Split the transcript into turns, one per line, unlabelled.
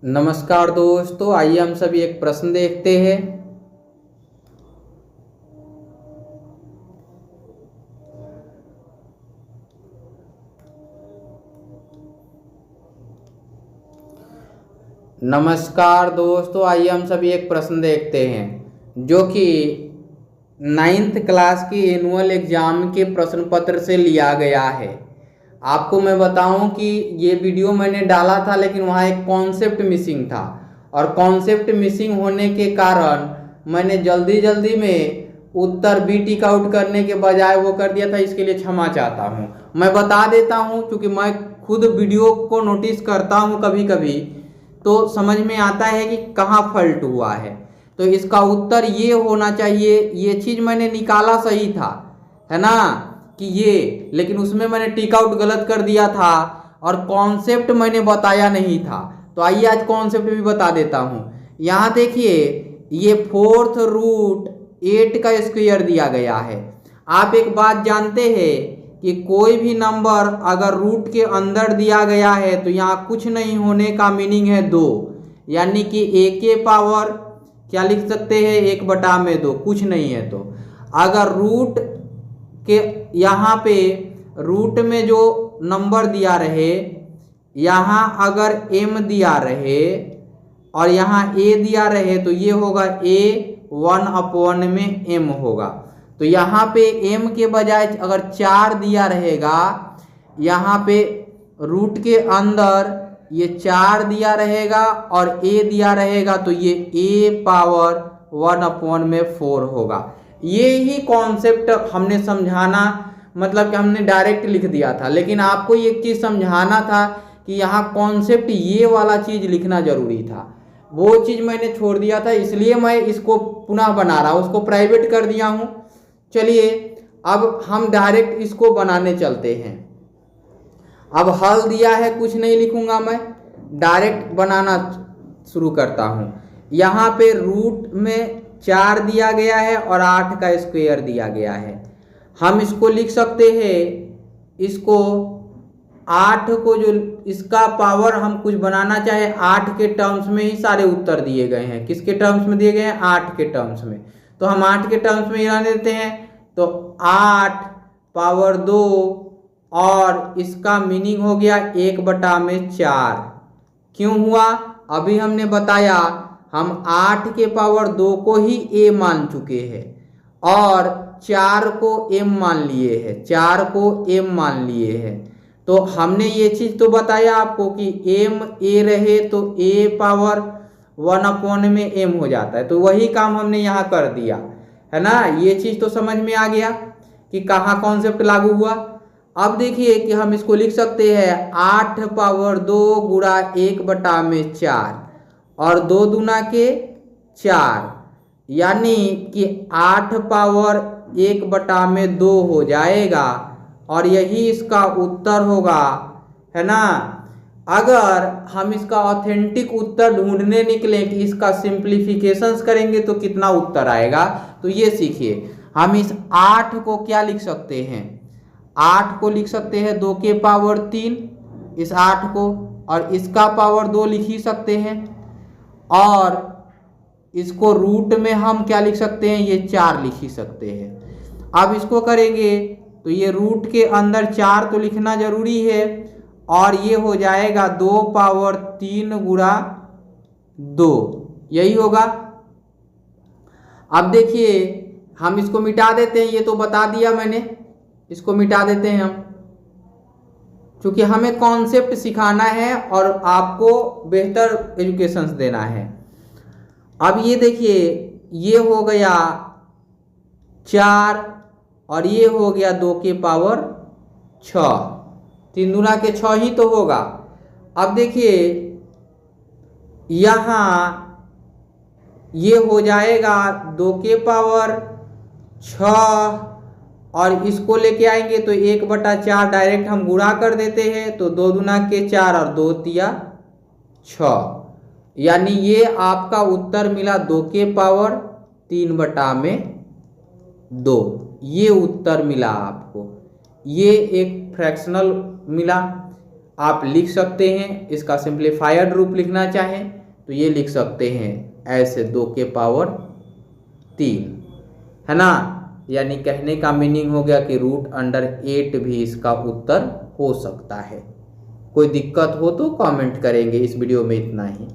नमस्कार दोस्तों, आइए हम सभी एक प्रश्न देखते हैं। नमस्कार दोस्तों, आइए हम सभी एक प्रश्न देखते हैं जो कि 9th क्लास की एनुअल एग्जाम के प्रश्न पत्र से लिया गया है। आपको मैं बताऊं कि ये वीडियो मैंने डाला था लेकिन वहाँ एक कॉन्सेप्ट मिसिंग था और कॉन्सेप्ट मिसिंग होने के कारण मैंने जल्दी में उत्तर बी टिक आउट करने के बजाय वो कर दिया था। इसके लिए क्षमा चाहता हूँ। मैं बता देता हूँ क्योंकि मैं खुद वीडियो को नोटिस करता हूँ कभी कभी, तो समझ में आता है कि कहाँ फॉल्ट हुआ है। तो इसका उत्तर ये होना चाहिए। ये चीज़ मैंने निकाला सही था, है ना, कि ये, लेकिन उसमें मैंने टिक आउट गलत कर दिया था और कॉन्सेप्ट मैंने बताया नहीं था। तो आइए आज कॉन्सेप्ट भी बता देता हूँ। यहाँ देखिए, ये 4th रूट 8 का स्क्वायर दिया गया है। आप एक बात जानते हैं कि कोई भी नंबर अगर रूट के अंदर दिया गया है तो यहाँ कुछ नहीं होने का मीनिंग है 2, यानी कि a के पावर क्या लिख सकते हैं 1/2, कुछ नहीं है। तो अगर रूट के यहाँ पे रूट में जो नंबर दिया रहे, यहाँ अगर m दिया रहे और यहाँ a दिया रहे तो ये होगा a 1/m में m होगा। तो यहाँ पे m के बजाय अगर 4 दिया रहेगा, यहाँ पे रूट के अंदर ये 4 दिया रहेगा और a दिया रहेगा तो ये a पावर 1/4 होगा। ये ही कॉन्सेप्ट हमने समझाना, मतलब कि हमने डायरेक्ट लिख दिया था, लेकिन आपको एक चीज़ समझाना था कि यहाँ कॉन्सेप्ट ये वाला चीज़ लिखना जरूरी था। वो चीज़ मैंने छोड़ दिया था, इसलिए मैं इसको पुनः बना रहा हूँ, उसको प्राइवेट कर दिया हूँ। चलिए अब हम डायरेक्ट इसको बनाने चलते हैं। अब हल दिया है, कुछ नहीं लिखूंगा, मैं डायरेक्ट बनाना शुरू करता हूँ। यहाँ पे रूट में 4 दिया गया है और 8 का स्क्वायर दिया गया है। हम इसको लिख सकते हैं, इसको 8 को जो इसका पावर हम कुछ बनाना चाहे 8 के टर्म्स में ही सारे उत्तर दिए गए हैं। किसके टर्म्स में दिए गए हैं? 8 के टर्म्स में। तो हम 8 के टर्म्स में ही रहने देते हैं। तो 8 पावर 2 और इसका मीनिंग हो गया 1/4। क्यों हुआ? अभी हमने बताया, हम 8 के पावर 2 को ही a मान चुके हैं और 4 को m मान लिए हैं, 4 को m मान लिए हैं। तो हमने ये चीज़ तो बताया आपको कि m a रहे तो a पावर 1/m में m हो जाता है। तो वही काम हमने यहाँ कर दिया, है ना। ये चीज़ तो समझ में आ गया कि कहाँ कॉन्सेप्ट लागू हुआ। अब देखिए कि हम इसको लिख सकते हैं 8 पावर 2 गुणा 1/4 और 2 दूना के 4, यानी कि 8 पावर 1/2 हो जाएगा और यही इसका उत्तर होगा, है ना। अगर हम इसका ऑथेंटिक उत्तर ढूंढने निकले कि इसका सिंप्लीफिकेशंस करेंगे तो कितना उत्तर आएगा, तो ये सीखिए। हम इस 8 को क्या लिख सकते हैं? 8 को लिख सकते हैं 2 के पावर 3, इस 8 को, और इसका पावर 2 लिख ही सकते हैं। और इसको रूट में हम क्या लिख सकते हैं? ये 4 लिख ही सकते हैं। अब इसको करेंगे तो ये रूट के अंदर 4 तो लिखना जरूरी है और ये हो जाएगा 2 पावर 3 गुणा 2, यही होगा। अब देखिए हम इसको मिटा देते हैं, ये तो बता दिया मैंने, इसको मिटा देते हैं हम, क्योंकि हमें कॉन्सेप्ट सिखाना है और आपको बेहतर एजुकेशन देना है। अब ये देखिए, ये हो गया 4 और ये हो गया 2 के पावर 6, 3 दूना के 6 ही तो होगा। अब देखिए यहाँ ये हो जाएगा 2 के पावर 6 और इसको लेके आएंगे तो 1/4 डायरेक्ट हम गुणा कर देते हैं, तो 2 दूना के 4 और 2 तिया 6, यानी ये आपका उत्तर मिला 2 के पावर 3/2। ये उत्तर मिला आपको, ये एक फ्रैक्शनल मिला। आप लिख सकते हैं। इसका सिंप्लीफायड रूप लिखना चाहें तो ये लिख सकते हैं ऐसे 2 के पावर 3, है ना। यानी कहने का मीनिंग हो गया कि √8 भी इसका उत्तर हो सकता है। कोई दिक्कत हो तो कमेंट करेंगे। इस वीडियो में इतना ही।